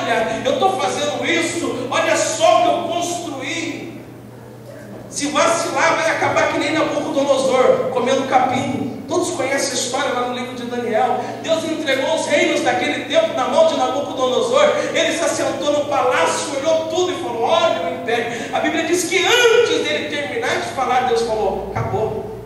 olha, eu estou fazendo isso, olha só o que eu construí. Se vacilar, vai acabar que nem Nabucodonosor, comendo capim. Todos conhecem a história lá no livro de Daniel. Deus entregou os reinos daquele tempo na mão de Nabucodonosor. Ele se assentou no palácio, olhou tudo e falou: olha o império. A Bíblia diz que antes dele terminar de falar, Deus falou: acabou.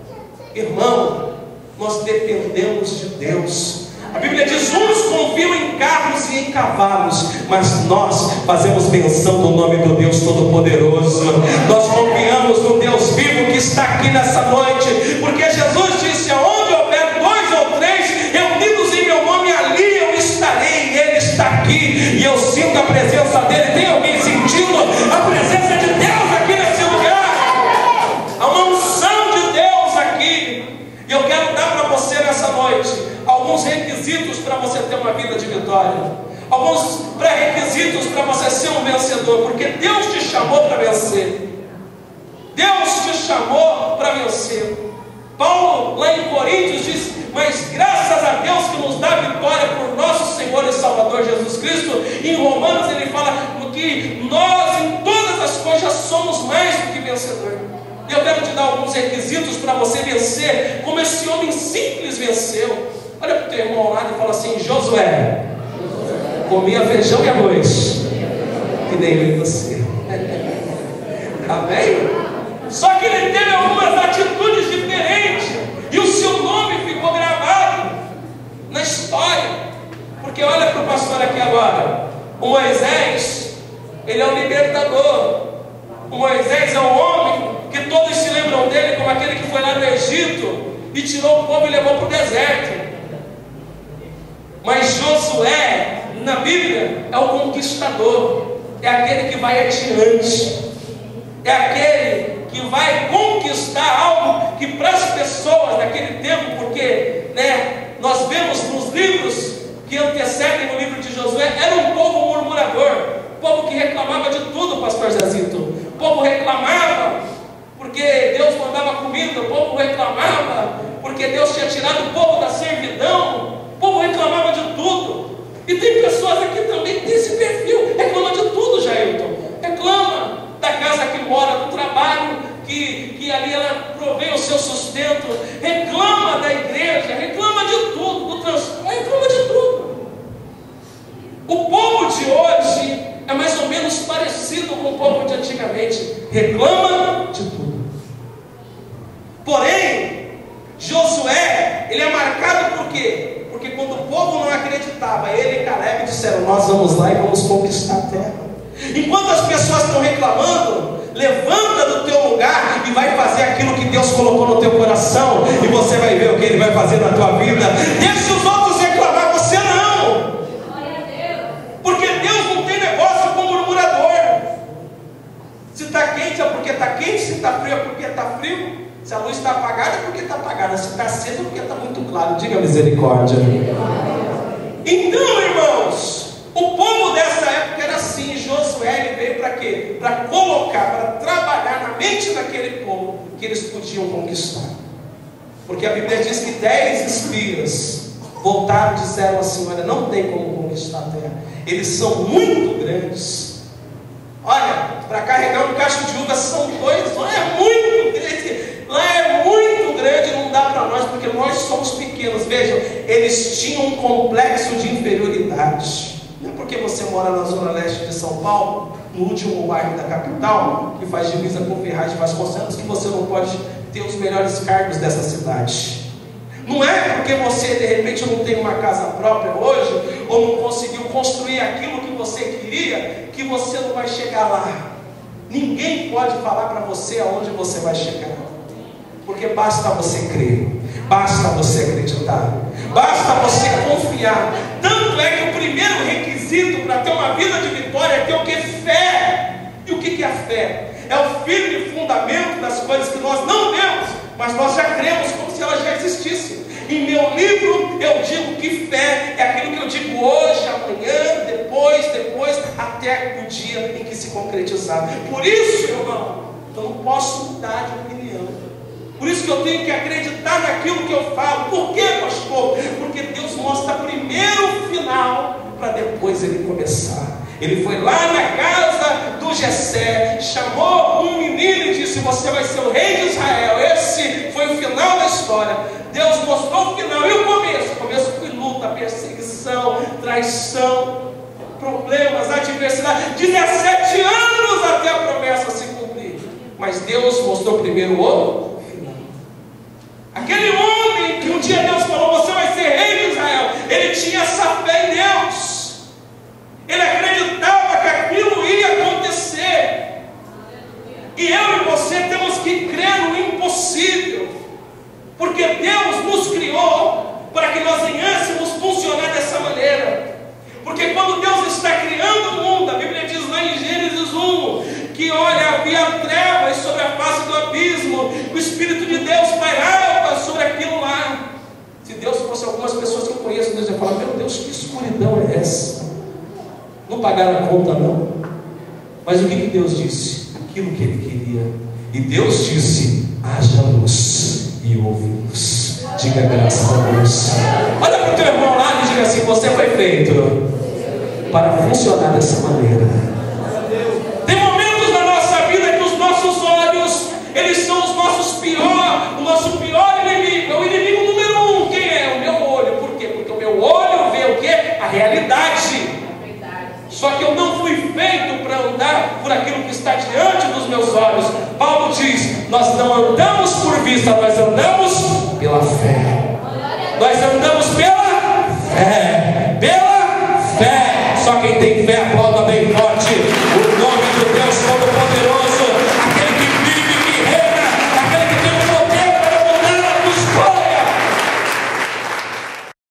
Irmão, nós dependemos de Deus. A Bíblia diz: uns confiam em carros e em cavalos, mas nós fazemos menção do nome do Deus Todo-Poderoso. Nós confiamos no Deus vivo que está aqui nessa noite, porque Jesus disse: aonde houver 2 ou 3 reunidos em meu nome, ali eu estarei. E Ele está aqui, e eu sinto a presença dEle. Tem alguém sentindo a presença de Deus aqui nesse lugar? Há uma unção de Deus aqui, e eu quero dar para você nessa noite alguns requisitos para você ter uma vida de vitória, alguns pré-requisitos para você ser um vencedor, porque Deus te chamou para vencer. Deus te chamou para vencer. Paulo, lá em Coríntios, diz: mas graças a Deus que nos dá vitória por nosso Senhor e Salvador Jesus Cristo. E em Romanos ele fala que nós em todas as coisas somos mais do que vencedor. E eu quero te dar alguns requisitos para você vencer, como esse homem simples venceu. Olha para o teu irmão ao lado e fala assim: Josué comia feijão e arroz, que nem eu e você. Amém? Só que ele teve algumas atitudes diferentes, e o seu nome ficou gravado na história. Porque olha para o pastor aqui agora. O Moisés, ele é o libertador. O Moisés é o homem que todos se lembram dele como aquele que foi lá no Egito e tirou o povo e levou para o deserto. Mas Josué, na Bíblia, é o conquistador, é aquele que vai adiante, é aquele que vai conquistar algo que para as pessoas daquele tempo, porque nós vemos nos livros que antecedem o livro de Josué, era um povo murmurador, povo que reclamava de tudo, pastor Zezito. O povo reclamava porque Deus mandava comida, o povo reclamava porque Deus tinha tirado o povo da servidão. O povo reclamava de tudo. E tem pessoas aqui também que tem esse perfil, reclama de tudo, Jailton. Reclama da casa que mora, do trabalho que ali ela provém o seu sustento, reclama da igreja, reclama de tudo, do transporte, reclama de tudo. O povo de hoje é mais ou menos parecido com o povo de antigamente, reclama de tudo. Porém, Josué, ele é marcado por quê? Porque quando o povo não acreditava, ele e Caleb disseram: nós vamos lá e vamos conquistar a terra. Enquanto as pessoas estão reclamando, levanta do teu lugar e vai fazer aquilo que Deus colocou no teu coração, e você vai ver o que Ele vai fazer na tua vida. Deixa os outros reclamar, você não. Porque Deus não tem negócio com murmurador. Se está quente é porque está quente, se está frio é porque está frio. Se a luz está apagada é porque está apagada, se está aceso é porque está muito claro. Diga misericórdia. Então, irmãos, o povo dessa época era assim. Josué, ele veio para quê? Para colocar, para trabalhar na mente daquele povo que eles podiam conquistar. Porque a Bíblia diz que 10 espias voltaram e disseram assim: olha, não tem como conquistar a terra, eles são muito grandes. Olha, para carregar um cacho de uva são 2, lá é muito grande. Lá é muito grande, não dá para nós, porque nós somos pequenos. Vejam, eles tinham um complexo de inferioridade. Não é porque você mora na zona leste de São Paulo, no último bairro da capital, que faz divisa com Ferraz de Vasconcelos, que você não pode ter os melhores cargos dessa cidade. Não é porque você de repente não tem uma casa própria hoje, ou não conseguiu construir aquilo que você queria, que você não vai chegar lá. Ninguém pode falar para você aonde você vai chegar, porque basta você crer, basta você acreditar, basta você confiar. Tanto é que o primeiro requisito para ter uma vida de vitória é ter o que? Fé. E o que é a fé? É o firme fundamento das coisas que nós não vemos, mas nós já cremos como se elas já existissem. Em meu livro eu digo que fé é aquilo que eu digo hoje, amanhã, depois, até o dia em que se concretizar. Por isso, irmão, eu não posso mudar de opinião. Por isso que eu tenho que acreditar naquilo que eu falo. Por quê, pastor? Porque Deus mostra primeiro o final, para depois Ele começar. Ele foi lá na casa do Jessé, chamou um menino e disse: você vai ser o rei de Israel. Esse foi o final da história. Deus mostrou o final e o começo. O começo foi luta, perseguição, traição, problemas, adversidade. 17 anos até a promessa se cumprir. Mas Deus mostrou primeiro o final. Aquele homem que um dia Deus falou: você vai ser rei de Israel. Ele tinha essa fé em Deus. Ele acreditava que aquilo ia acontecer. E eu e você temos que crer no impossível. Porque Deus nos criou para que nós venhamos funcionar dessa maneira. Porque quando Deus está criando o mundo, a Bíblia diz lá em Gênesis 1, que olha, havia trevas sobre a face do abismo, o Espírito de Deus pairava sobre aquilo lá. Se Deus fosse algumas pessoas que eu conheço, Deus ia falar: meu Deus, que escuridão é essa? Não pagaram a conta não. Mas o que Deus disse? Aquilo que Ele queria. E Deus disse: haja luz, e houve luz. Diga graças a Deus. Olha para o teu irmão lá e diga assim: você foi feito para funcionar dessa maneira. Tem momentos na nossa vida que os nossos olhos, eles são os nossos o nosso pior inimigo. É o inimigo número 1. Quem é? O meu olho. Por quê? Porque o meu olho vê o quê? A realidade. Só que eu não fui feito para andar por aquilo que está diante dos meus olhos. Paulo diz: nós não andamos por vista, nós andamos pela fé. Nós andamos pela